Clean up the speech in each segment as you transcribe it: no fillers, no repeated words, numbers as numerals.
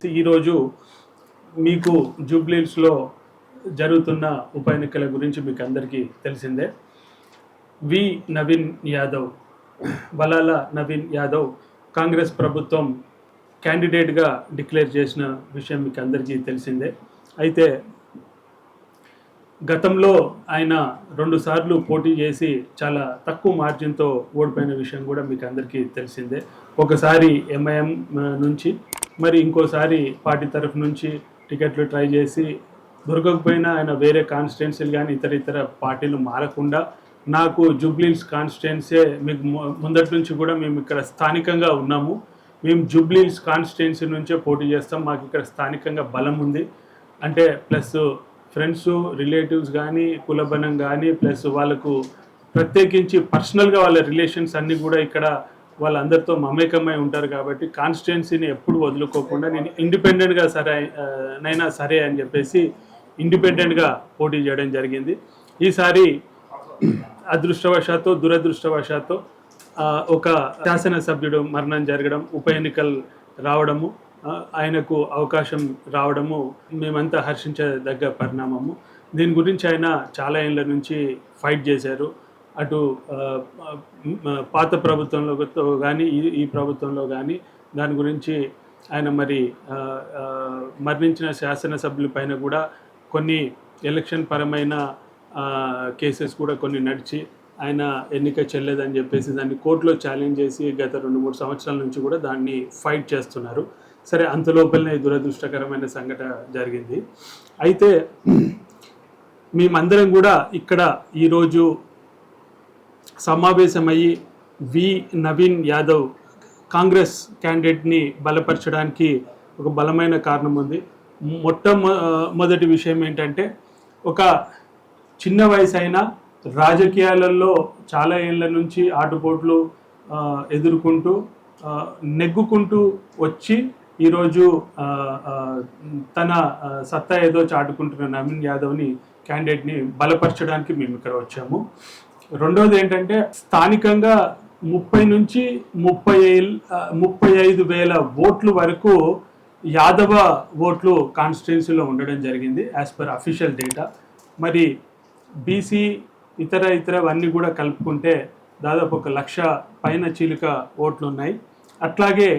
ఈరోజు మీకు జూబ్లీహిల్స్లో జరుగుతున్న ఉప ఎన్నికల గురించి మీకు అందరికీ తెలిసిందే. వి నవీన్ యాదవ్, బలాల నవీన్ యాదవ్ కాంగ్రెస్ ప్రభుత్వం క్యాండిడేట్గా డిక్లేర్ చేసిన విషయం మీకు అందరికీ తెలిసిందే. అయితే గతంలో ఆయన 2 సార్లు పోటీ చేసి చాలా తక్కువ మార్జిన్తో ఓడిపోయిన విషయం కూడా మీకు అందరికీ తెలిసిందే. ఒకసారి ఎంఐఎం నుంచి, మరి ఇంకోసారి పార్టీ తరఫు నుంచి టికెట్లు ట్రై చేసి దొరకకపోయినా ఆయన వేరే కాన్స్టిట్యున్సీలు కానీ ఇతర పార్టీలు మారకుండా నాకు జూబ్లీహిల్స్ కాన్స్టిట్యున్సీ, మీకు ముందటి నుంచి కూడా మేము ఇక్కడ స్థానికంగా ఉన్నాము, మేము జూబ్లీహిల్స్ కాన్స్టిట్యున్సీ నుంచే పోటీ చేస్తాం, మాకు ఇక్కడ స్థానికంగా బలం ఉంది అంటే, ప్లస్ ఫ్రెండ్స్ రిలేటివ్స్ కానీ కులబలం కానీ, ప్లస్ వాళ్ళకు ప్రత్యేకించి పర్సనల్గా వాళ్ళ రిలేషన్స్ అన్నీ కూడా ఇక్కడ వాళ్ళందరితో మమేకమై ఉంటారు. కాబట్టి కాన్స్టిట్యున్సీని ఎప్పుడు వదులుకోకుండా నేను ఇండిపెండెంట్గా సరే అని చెప్పేసి ఇండిపెండెంట్గా పోటీ చేయడం జరిగింది. ఈసారి అదృష్టవశాత్తు దురదృష్టవశాత్తు ఒక శాసనసభ్యుడు మరణం జరగడం, ఉప ఎన్నికలు రావడము, ఆయనకు అవకాశం రావడము మేమంతా హర్షించదగ్గ పరిణామము. దీని గురించి ఆయన చాలా ఏళ్ళ నుంచి ఫైట్ చేశారు. అటు పాత ప్రభుత్వంలో కానీ ఈ ప్రభుత్వంలో కానీ దాని గురించి ఆయన మరణించిన శాసనసభ్యుల పైన కూడా కొన్ని ఎలక్షన్ పరమైన కేసెస్ కూడా కొన్ని నడిచి ఆయన ఎన్నిక చెల్లేదని చెప్పేసి దాన్ని కోర్టులో ఛాలెంజ్ చేసి గత 2-3 సంవత్సరాల నుంచి కూడా దాన్ని ఫైట్ చేస్తున్నారు. సరే, అంతలోపలనే దురదృష్టకరమైన సంఘటన జరిగింది. అయితే మేమందరం కూడా ఇక్కడ ఈరోజు సమావేశమయ్యి వి నవీన్ యాదవ్ కాంగ్రెస్ క్యాండిడేట్ని బలపరచడానికి ఒక బలమైన కారణం ఉంది. మొట్టమొదటి విషయం ఏంటంటే, ఒక చిన్న వయసు అయినా రాజకీయాలలో చాలా ఏళ్ళ నుంచి ఆటుపోట్లు ఎదుర్కొంటూ నెగ్గుకుంటూ వచ్చి ఈరోజు తన సత్తా ఏదో చాటుకుంటున్న నవీన్ యాదవ్ని క్యాండిడేట్ని బలపరచడానికి మేము ఇక్కడ వచ్చాము. రెండోది ఏంటంటే, స్థానికంగా 30 నుంచి 35,000 ఓట్లు వరకు యాదవ ఓట్లు కాన్స్టిట్యున్సీలో ఉండడం జరిగింది యాజ్ పర్ అఫీషియల్ డేటా. మరి బీసీ ఇతరవన్నీ కూడా కలుపుకుంటే దాదాపు 1,00,000 పైన చీలిక ఓట్లు ఉన్నాయి. అట్లాగే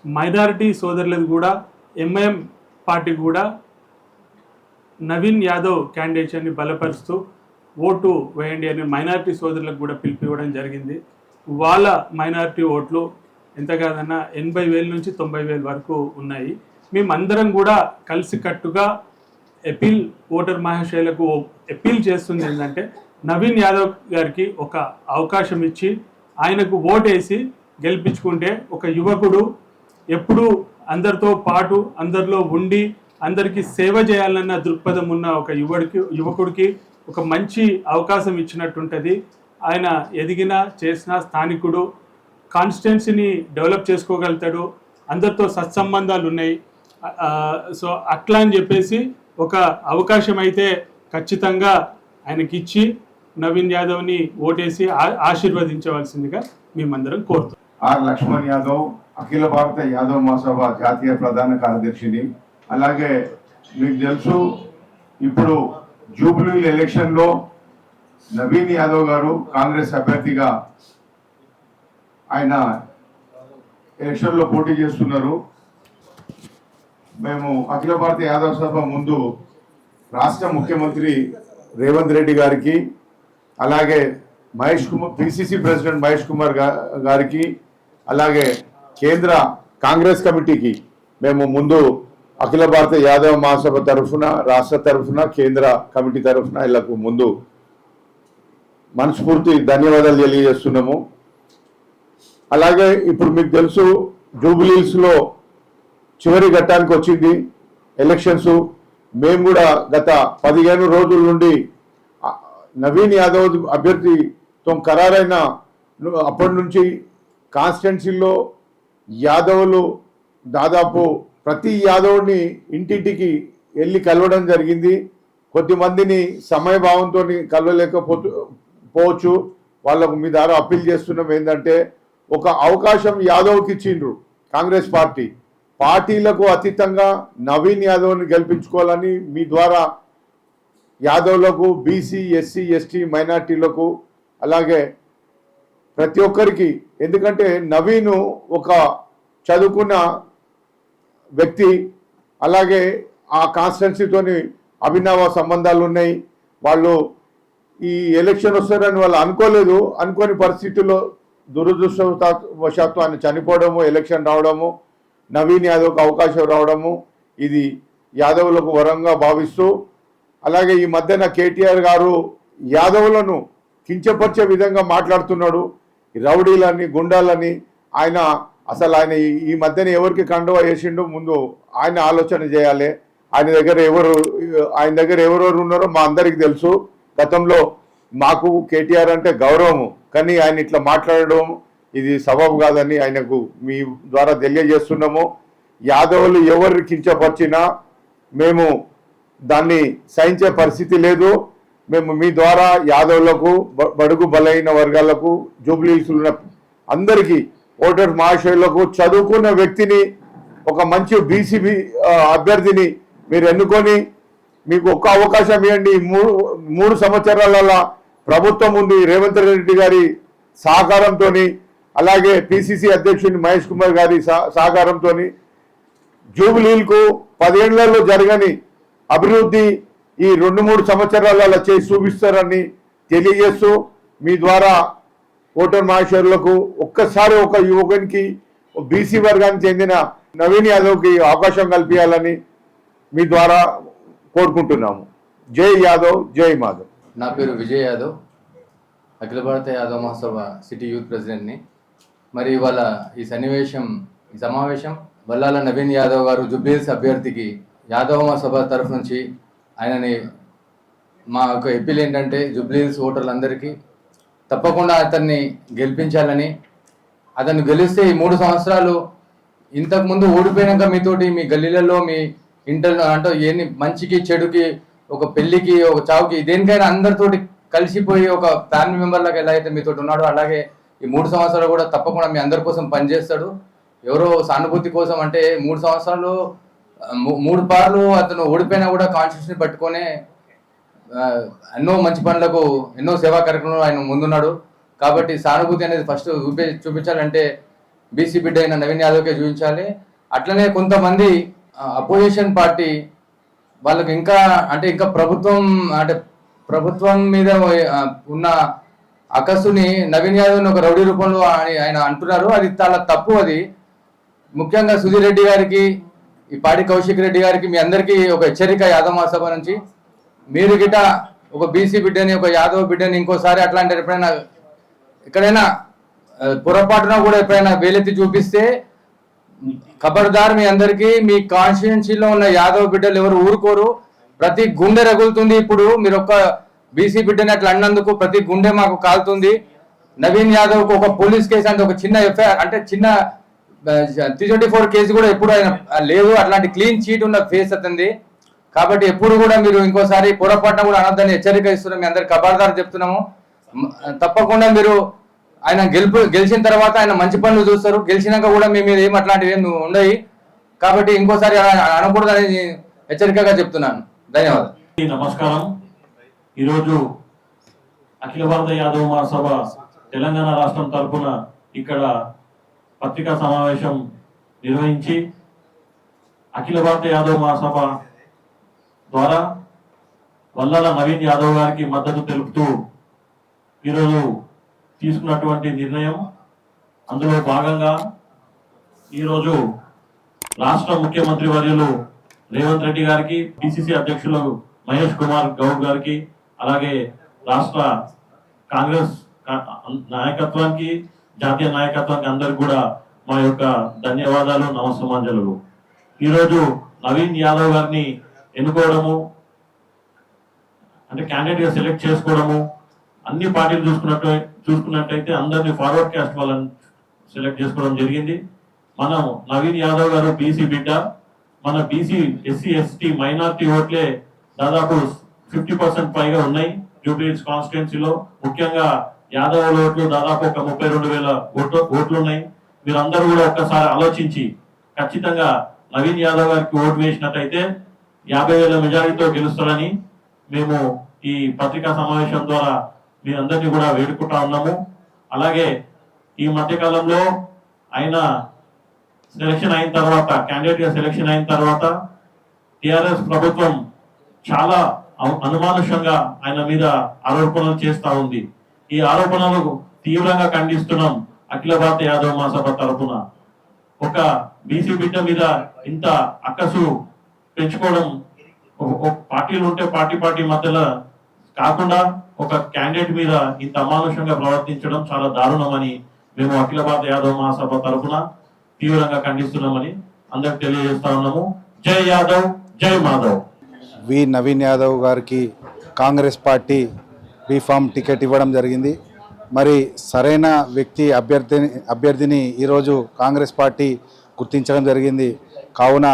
మైనారిటీ సోదరులకు కూడా ఎంఐఎం పార్టీ కూడా నవీన్ యాదవ్ క్యాండిడేట్ని బలపరుస్తూ ఓటు వేయండి అని మైనారిటీ సోదరులకు కూడా పిలిపివ్వడం జరిగింది. వాళ్ళ మైనారిటీ ఓట్లు ఎంత కాదన్నా 80,000 నుంచి 90,000 వరకు ఉన్నాయి. మేమందరం కూడా కలిసికట్టుగా ఓటర్ మహాశయులకు అపీల్ చేస్తుంది ఏంటంటే, నవీన్ యాదవ్ గారికి ఒక అవకాశం ఇచ్చి ఆయనకు ఓటేసి గెలిపించుకుంటే, ఒక యువకుడు ఎప్పుడూ అందరితో పాటు అందరిలో ఉండి అందరికీ సేవ చేయాలన్న దృక్పథం ఉన్న ఒక యువకుడికి ఒక మంచి అవకాశం ఇచ్చినట్టుంటుంది. ఆయన ఎదిగినా చేసిన స్థానికుడు, కాన్స్టిట్యున్సీని డెవలప్ చేసుకోగలుగుతాడు, అందరితో సత్సంబంధాలు ఉన్నాయి. సో అట్లా అని చెప్పేసి ఒక అవకాశం అయితే ఖచ్చితంగా ఆయనకి ఇచ్చి నవీన్ యాదవ్ని ఓటేసి ఆశీర్వదించవలసిందిగా మేమందరం కోరుతాం. ఆర్ లక్ష్మణ్ యాదవ్, అఖిల భారత యాదవ్ మహాసభ జాతీయ ప్రధాన కార్యదర్శిని. అలాగే మీకు తెలుసు, ఇప్పుడు జూబ్లీ ఎలక్షన్లో నవీన్ యాదవ్ గారు కాంగ్రెస్ అభ్యర్థిగా ఆయన ఎలక్షన్లో పోటీ చేస్తున్నారు. మేము అఖిల భారత యాదవ్ సభ ముందు రాష్ట్ర ముఖ్యమంత్రి రేవంత్ రెడ్డి గారికి, అలాగే పిసిసి ప్రెసిడెంట్ మహేష్ కుమార్ గారికి, అలాగే కేంద్ర కాంగ్రెస్ కమిటీకి మేము ముందు అఖిల భారత యాదవ్ మహాసభ తరఫున, రాష్ట్ర తరఫున, కేంద్ర కమిటీ తరఫున వీళ్ళకు ముందు మనస్ఫూర్తి ధన్యవాదాలు తెలియజేస్తున్నాము. అలాగే ఇప్పుడు మీకు తెలుసు, జూబ్లీహిల్స్లో చివరి ఘట్టానికి వచ్చింది ఎలక్షన్స్. మేము కూడా గత 15 రోజుల నుండి నవీన్ యాదవ్ అభ్యర్థితో ఖరారైన అప్పటి నుంచి కాన్స్టిట్యున్సీలో యాదవులు దాదాపు ప్రతి యాదవ్ని ఇంటింటికి వెళ్ళి కలవడం జరిగింది. కొద్దిమందిని సమయభావంతో కలవలేకపోవచ్చు. వాళ్ళకు మీ ద్వారా అప్పీల్ చేస్తున్నాం ఏంటంటే, ఒక అవకాశం యాదవ్కి ఇచ్చిండ్రు కాంగ్రెస్ పార్టీ. పార్టీలకు అతీతంగా నవీన్ యాదవ్ని గెలిపించుకోవాలని మీ ద్వారా యాదవ్లకు, బీసీ, ఎస్సీ, ఎస్టీ, మైనార్టీలకు, అలాగే ప్రతి ఒక్కరికి, ఎందుకంటే నవీన్ ఒక చదువుకున్న వ్యక్తి, అలాగే ఆ కాన్స్టిట్యున్సీతోని అభినవ సంబంధాలు ఉన్నాయి. వాళ్ళు ఈ ఎలక్షన్ వస్తారని వాళ్ళు అనుకోలేదు. అనుకోని పరిస్థితుల్లో దురదృష్టవశాత్తు ఆయన చనిపోవడము, ఎలక్షన్ రావడము, నవీన్ యాదవ్కు అవకాశం రావడము, ఇది యాదవులకు వరంగా భావిస్తూ, అలాగే ఈ మధ్యన కేటీఆర్ గారు యాదవులను కించపరిచే విధంగా మాట్లాడుతున్నాడు. రౌడీలని, గుండాలని. ఆయన ఈ మధ్యన ఎవరికి కండువా వేసిండు, ముందు ఆయన ఆలోచన చేయాలి. ఆయన దగ్గర ఎవరెవరు ఉన్నారో మా అందరికి తెలుసు. గతంలో మాకు కేటీఆర్ అంటే గౌరవము, కానీ ఆయన ఇట్లా మాట్లాడడం ఇది సబబు కాదని ఆయనకు మీ ద్వారా తెలియజేస్తున్నాము. యాదవులు ఎవరు కించపరిచినా మేము దాన్ని సహించే పరిస్థితి లేదు. మేము మీ ద్వారా యాదవులకు, బడుగు బలైన వర్గాలకు, జూబ్లీహిల్స్ ఉన్న అందరికీ, ఓటర్ మహాశయులకు, చదువుకున్న వ్యక్తిని, ఒక మంచి బీసీబీ అభ్యర్థిని మీరు ఎన్నుకొని మీకు ఒక్క అవకాశం ఇవ్వండి. మూడు సంవత్సరాల ప్రభుత్వం ఉంది. రేవంత్ రెడ్డి గారి సహకారంతో, అలాగే పిసిసి అధ్యక్షుని మహేష్ కుమార్ గారి సహకారంతో జూబ్లీహిల్స్కు 10 ఏళ్లలో జరగని అభివృద్ధి ఈ 2-3 సంవత్సరాలలో చేసి చూపిస్తారని తెలియజేస్తూ, మీ ద్వారా ఓటర్ మహాశయులకు ఒక్కసారి ఒక యువకునికి, బీసీ వర్గానికి చెందిన నవీన్ యాదవ్కి అవకాశం కల్పించాలని మీ ద్వారా కోరుకుంటున్నాము. జై యాదవ్, జై మాధవ్. నా పేరు విజయ్ యాదవ్, అఖిల భారత యాదవ్ మహాసభ సిటీ యూత్ ప్రెసిడెంట్ని. మరి ఇవాళ ఈ సమావేశం వల్లాల నవీన్ యాదవ్ గారు జూబ్లీహిల్స్ అభ్యర్థికి యాదవ్ మహాసభ తరఫు నుంచి ఆయనని మా యొక్క అప్పీల్ ఏంటంటే, జూబ్లీహిల్స్ ఓటర్లందరికీ తప్పకుండా అతన్ని గెలిపించాలని. అతన్ని గెలిస్తే ఈ 3 సంవత్సరాలు ఇంతకుముందు ఓడిపోయినాక మీతోటి మీ గల్లీలలో, మీ ఇంటర్లో అంటే ఏంటి మంచికి చెడుకి, ఒక పెళ్లికి, ఒక చావుకి, దేనికైనా అందరితోటి కలిసిపోయి ఒక ఫ్యామిలీ మెంబర్ లాగా ఎలా అయితే మీతో ఉన్నాడో, అలాగే ఈ 3 సంవత్సరాలు కూడా తప్పకుండా మీ అందరి కోసం పనిచేస్తాడు. ఎవరో సానుభూతి కోసం అంటే 3 సంవత్సరాలు 3 పార్లు అతను ఓడిపోయినా కూడా కాన్స్టిట్యూషన్ పట్టుకొని ఎన్నో మంచి పనులకు, ఎన్నో సేవా కార్యక్రమాలు ఆయన ముందున్నాడు. కాబట్టి సానుభూతి అనేది ఫస్ట్ చూపించాలంటే బీసీ బిడ్డ అయిన నవీన్ యాదవ్కే చూపించాలి. అట్లనే కొంతమంది అపోజిషన్ పార్టీ వాళ్ళకి ఇంకా ప్రభుత్వం మీద ఉన్న అకస్సుని నవీన్ యాదవ్ని ఒక రౌడీ రూపంలో ఆయన అంటున్నారు. అది చాలా తప్పు. అది ముఖ్యంగా సుధీర్ రెడ్డి గారికి, ఈ పాడి కౌశిక్ రెడ్డి గారికి, మీ అందరికీ ఒక హెచ్చరిక యాదవ్ మహాసభ నుంచి. మీరు గిట ఒక బీసీ బిడ్డని, ఒక యాదవ్ బిడ్డని ఇంకోసారి అట్లాంటి ఎక్కడైనా పొరపాటున కూడా ఎప్పుడైనా వేలెత్తి చూపిస్తే ఖబర్దార్, మీ అందరికీ, మీ కాన్స్టిట్యున్సీలో ఉన్న యాదవ్ బిడ్డలు ఎవరు ఊరుకోరు. ప్రతి గుండె రగులుతుంది. ఇప్పుడు మీరు ఒక బీసీ బిడ్డని అట్లా అన్నందుకు ప్రతి గుండె మాకు కాలుతుంది. నవీన్ యాదవ్కు ఒక పోలీస్ కేసు అంటే ఒక చిన్న ఎఫ్ఐఆర్ అంటే చిన్న 324 కేసు కూడా ఎప్పుడు ఆయన లేదు. అట్లాంటి క్లీన్ చీట్ ఉన్న ఫేస్ అతనిది. కాబట్టి ఎప్పుడు కూడా మీరు ఇంకోసారి పొరపాటున కూడా అనొద్దని హెచ్చరిక ఇస్తున్నాం. మీ అందరికి ఖబర్దార్ చెప్తున్నాము. తప్పకుండా మీరు ఆయన గెలిచిన తర్వాత ఆయన మంచి పనులు చూస్తారు. గెలిచినాక కూడా మీ మీద ఏం అట్లాంటివి ఏమి ఉండవు. కాబట్టి ఇంకోసారి అనకూడదని హెచ్చరికగా చెప్తున్నాను. ధన్యవాదాలు. నమస్కారం. ఈరోజు అఖిల భారత యాదవ్ మహాసభ తెలంగాణ రాష్ట్రం తరఫున ఇక్కడ పత్రికా సమావేశం నిర్వహించి అఖిల భారత యాదవ్ మహాసభ ద్వారా వల్లాల నవీన్ యాదవ్ గారికి మద్దతు తెలుపుతూ ఈరోజు తీసుకున్నటువంటి నిర్ణయం. అందులో భాగంగా ఈరోజు రాష్ట్ర ముఖ్యమంత్రి వర్యులు రేవంత్ రెడ్డి గారికి, పిసిసి అధ్యక్షులు మహేష్ కుమార్ గౌడ్ గారికి, అలాగే రాష్ట్ర కాంగ్రెస్ నాయకత్వానికి, జాతీయ నాయకత్వానికి అందరికి కూడా మా యొక్క ధన్యవాదాలు, నమస్సమాంజలు. ఈరోజు నవీన్ యాదవ్ గారిని ఎన్నుకోవడము అంటే క్యాండిడేట్ గా సెలెక్ట్ చేసుకోవడము, అన్ని పార్టీలు చూసుకున్నట్టయితే అందరినీ ఫార్వర్డ్ క్యాస్ట్ వాళ్ళని సెలెక్ట్ చేసుకోవడం జరిగింది. మనం నవీన్ యాదవ్ గారు బీసీ బిడ్డ. మన బీసీ, ఎస్సీ, ఎస్టీ, మైనార్టీ ఓట్లే దాదాపు 50% పైగా ఉన్నాయి జూబ్లీహిల్స్ కాన్స్టిట్యున్సీలో. ముఖ్యంగా యాదవ్ ఓట్లు దాదాపు ఒక 32,000 ఓట్లు ఉన్నాయి. మీరందరూ కూడా ఒక్కసారి ఆలోచించి ఖచ్చితంగా నవీన్ యాదవ్ గారికి ఓటు వేసినట్టయితే 50,000 మెజారిటీతో గెలుస్తారని మేము ఈ పత్రికా సమావేశం ద్వారా మీ అందరినీ కూడా వేడుకుంటా ఉన్నాము. అలాగే ఈ మధ్యకాలంలో ఆయన సెలక్షన్ అయిన తర్వాత, క్యాండిడేట్ గా సెలక్షన్ అయిన తర్వాత టిఆర్ఎస్ ప్రభుత్వం చాలా అనుమానుషంగా ఆయన మీద ఆరోపణలు చేస్తా ఉంది. ఈ ఆరోపణలకు తీవ్రంగా ఖండిస్తున్నాం. అఖిల భారత యాదవ్ మహాసభ తరఫున ఒక బీసీ బిడ్డ మీద ఇంత అక్కసు పెంచుకోవడం, పార్టీలు ఉంటే పార్టీ మధ్యలో కాకుండా ఒక క్యాండిడేట్ మీద ఇంత అమానుషంగా ప్రవర్తించడం చాలా దారుణమని మేము అఖిల భారత యాదవ్ మహాసభ తరఫున తీవ్రంగా ఖండిస్తున్నామని అందరికి తెలియజేస్తా ఉన్నాము. జై యాదవ్, జై మాధవ్. వి నవీన్ యాదవ్ గారికి కాంగ్రెస్ పార్టీ బీఫామ్ టికెట్ ఇవ్వడం జరిగింది. మరి సరైన వ్యక్తి అభ్యర్థిని ఈరోజు కాంగ్రెస్ పార్టీ గుర్తించడం జరిగింది. కావున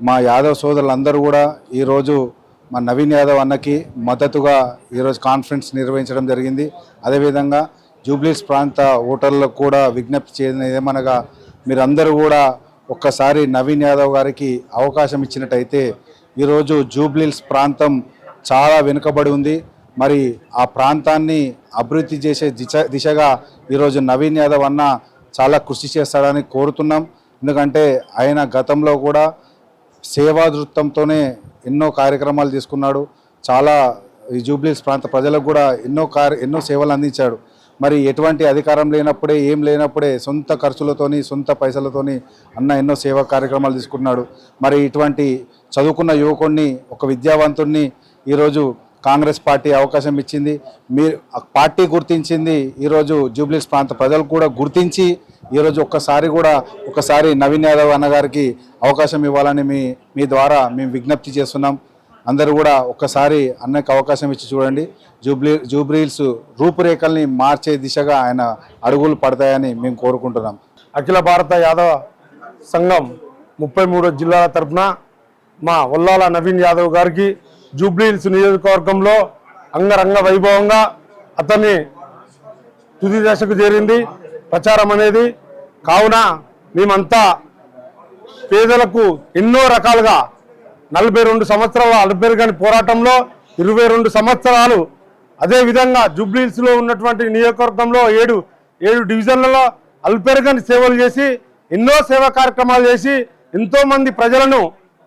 మా యాదవ్ సోదరులందరూ కూడా ఈరోజు మా నవీన్ యాదవ్ అన్నకి మద్దతుగా ఈరోజు కాన్ఫరెన్స్ నిర్వహించడం జరిగింది. అదేవిధంగా జూబ్లీస్ ప్రాంత ఓటర్లకు కూడా విజ్ఞప్తి చేయడం ఏమనగా, మీరందరూ కూడా ఒక్కసారి నవీన్ యాదవ్ గారికి అవకాశం ఇచ్చినట్టయితే ఈరోజు జూబ్లీస్ ప్రాంతం చాలా వెనుకబడి ఉంది. మరి ఆ ప్రాంతాన్ని అభివృద్ధి చేసే దిశగా ఈరోజు నవీన్ యాదవ్ అన్న చాలా కృషి చేస్తాడని కోరుతున్నాం. ఎందుకంటే ఆయన గతంలో కూడా సేవా దృక్పథంతోనే ఎన్నో కార్యక్రమాలు తీసుకున్నాడు. చాలా ఈ జూబ్లీస్ ప్రాంత ప్రజలకు కూడా ఎన్నో సేవలు అందించాడు. మరి ఎటువంటి అధికారం లేనప్పుడే, ఏం లేనప్పుడే సొంత ఖర్చులతోని, సొంత పైసలతోని అన్న ఎన్నో సేవా కార్యక్రమాలు తీసుకున్నాడు. మరి ఇటువంటి చదువుకున్న యువకుడిని, ఒక విద్యావంతుడిని ఈరోజు కాంగ్రెస్ పార్టీ అవకాశం ఇచ్చింది. మీరు పార్టీ గుర్తించింది. ఈరోజు జూబ్లీస్ ప్రాంత ప్రజలు కూడా గుర్తించి ఈరోజు ఒకసారి నవీన్ యాదవ్ అన్నగారికి అవకాశం ఇవ్వాలని మీ ద్వారా మేము విజ్ఞప్తి చేస్తున్నాం. అందరూ కూడా ఒక్కసారి అన్నకి అవకాశం ఇచ్చి చూడండి. జూబ్లీస్ రూపురేఖల్ని మార్చే దిశగా ఆయన అడుగులు పడతాయని మేము కోరుకుంటున్నాం. అఖిల భారత యాదవ సంఘం 33 జిల్లాల తరఫున మా ఒల్లాల నవీన్ యాదవ్ గారికి జూబ్లీహిల్స్ నియోజకవర్గంలో అంగరంగ వైభవంగా అతన్ని తుది దశకు చేరింది ప్రచారం అనేది. కావున మేమంతా పేదలకు ఎన్నో రకాలుగా 42 సంవత్సరాల అల్పెరుగని పోరాటంలో 22 సంవత్సరాలు, అదేవిధంగా జూబ్లీహిల్స్లో ఉన్నటువంటి నియోజకవర్గంలో 7 డివిజన్లలో అల్పెరుగని సేవలు చేసి, ఎన్నో సేవా కార్యక్రమాలు చేసి ఎంతోమంది ప్రజలను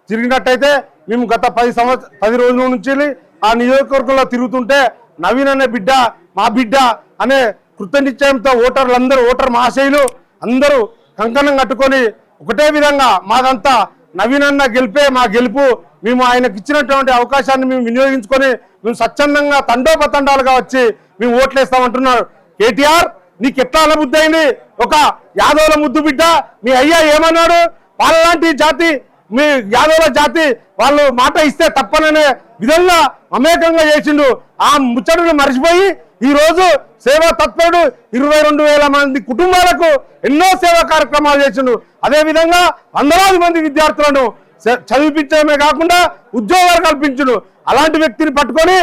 తిరిగినట్టయితే, మేము గత 10 రోజుల నుంచి ఆ నియోజకవర్గంలో తిరుగుతుంటే నవీన్ అనే బిడ్డ మా బిడ్డ అనే కృతనిశ్చయంతో ఓటర్ మహాశయులు అందరూ కంకణం కట్టుకొని ఒకటే విధంగా మాదంతా నవీన్ అన్న గెలిపే మా గెలుపు, మేము ఆయనకు ఇచ్చినటువంటి అవకాశాన్ని మేము వినియోగించుకొని మేము స్వచ్ఛందంగా తండోపతండాలుగా వచ్చి మేము ఓట్లేస్తామంటున్నారు. కేటీఆర్, నీకు ఎట్లా అనుబుద్ధి అయింది? ఒక యాదవుల ముద్దు బిడ్డ మీ అయ్యా ఏమన్నాడు? వాళ్ళలాంటి జాతి, మీ యాదవుల జాతి వాళ్ళు మాట ఇస్తే తప్పననే విధంగా అమేకంగా చేసిండు. ఆ ముచ్చటను మర్చిపోయి ఈరోజు సేవా తత్పరుడు 22,000 మంది కుటుంబాలకు ఎన్నో సేవా కార్యక్రమాలు చేసిండు. అదేవిధంగా వందలాది మంది విద్యార్థులను చదివించడమే కాకుండా ఉద్యోగాలు కల్పించుడు. అలాంటి వ్యక్తిని పట్టుకొని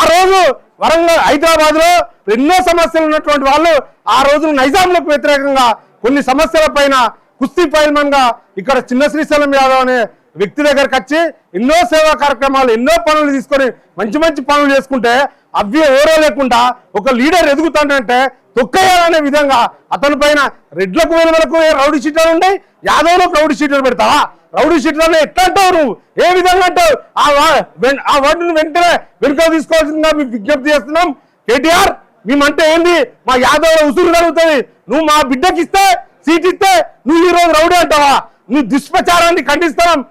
ఆ రోజు వరంగల్, హైదరాబాద్లో ఎన్నో సమస్యలు ఉన్నటువంటి వాళ్ళు ఆ రోజు నైజాంలకు వ్యతిరేకంగా కొన్ని సమస్యల పైన కుస్తీ పైల్మన్గా ఇక్కడ చిన్న శ్రీశైలం యాదవ్ అనే వ్యక్తి దగ్గరకు వచ్చి ఎన్నో సేవా కార్యక్రమాలు, ఎన్నో పనులు తీసుకొని మంచి పనులు చేసుకుంటే అవి ఓరో లేకుండా ఒక లీడర్ ఎదుగుతాడంటే తొక్కేయాలనే విధంగా అతని పైన రెడ్లకు వెలువలకు రౌడీ షీటర్లు ఉంటాయి, యాదవ్లకు రౌడీ షీటర్లు పెడతావా? రౌడీ షీటర్లు ఎట్లా అంటావు నువ్వు? ఏ విధంగా అంటావు? ఆ వార్డును వెంటనే వెనుక తీసుకోవాల్సిందిగా మేము విజ్ఞప్తి చేస్తున్నాం. కేటీఆర్, మేమంటే ఏంది? మా యాదవ్ల ఉసురు కలుగుతుంది. నువ్వు మా బిడ్డకి ఇస్తే, సీట్ ఇస్తే నువ్వు ఈరోజు రౌడీ అంటావా? నువ్వు దుష్ప్రచారాన్ని ఖండిస్తున్నాం.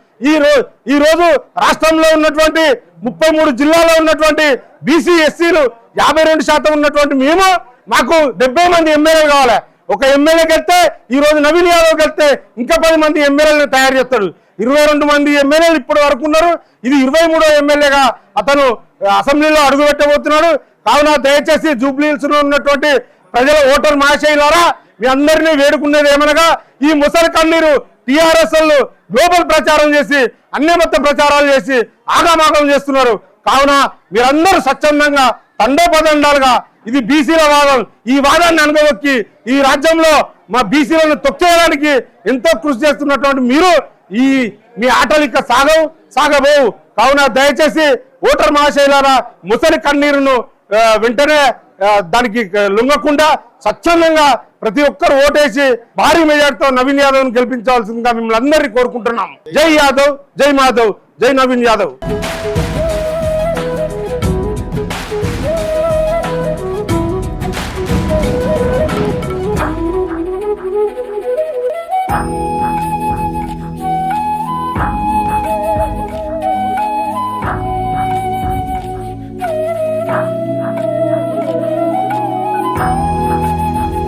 ఈ రోజు రాష్ట్రంలో ఉన్నటువంటి 33 జిల్లాలో ఉన్నటువంటి బీసీ ఎస్సీలు 52% ఉన్నటువంటి మేము, మాకు 70 మంది ఎమ్మెల్యేలు కావాలి. ఒక ఎమ్మెల్యేకి వెళ్తే ఈ రోజు నవీన్ యాదవ్ వెళ్తే ఇంకా 10 మంది ఎమ్మెల్యేలను తయారు చేస్తాడు. 22 మంది ఎమ్మెల్యేలు ఇప్పటి వరకు ఉన్నారు. ఇది 23వ ఎమ్మెల్యేగా అతను అసెంబ్లీలో అడుగుపెట్టబోతున్నాడు. కావున దయచేసి జూబ్లీహిల్స్ లో ఉన్నటువంటి ప్రజల ఓటర్ మహాశయులారా, మీ అందరినీ వేడుకునేది ఏమనగా, ఈ ముసలి కన్నీరు టీఆర్ఎస్ గ్లోబల్ ప్రచారం చేసి అన్యమత ప్రచారాలు చేసి ఆగమాగం చేస్తున్నారు. కావున మీరందరూ స్వచ్ఛందంగా తండోపదండాలుగా ఇది బీసీల వాదం. ఈ వాదాన్ని అనుభవక్కి ఈ రాజ్యంలో మా బీసీలను తొక్కేయడానికి ఎంతో కృషి చేస్తున్నటువంటి మీరు మీ ఆటలు ఇక సాగబోవు. కావున దయచేసి ఓటర్ మహాశైలారా ముసలి కన్నీరును వెంటనే దానికి లొంగకుండా స్వచ్ఛందంగా ప్రతి ఒక్కరు ఓటేసి భారీ మెజార్టీతో నవీన్ యాదవ్ ను గెలిపించాల్సిందిగా మిమ్మల్ని అందరినీ కోరుకుంటున్నాం. జై యాదవ్, జై మాధవ్, జై నవీన్ యాదవ్. Thank you.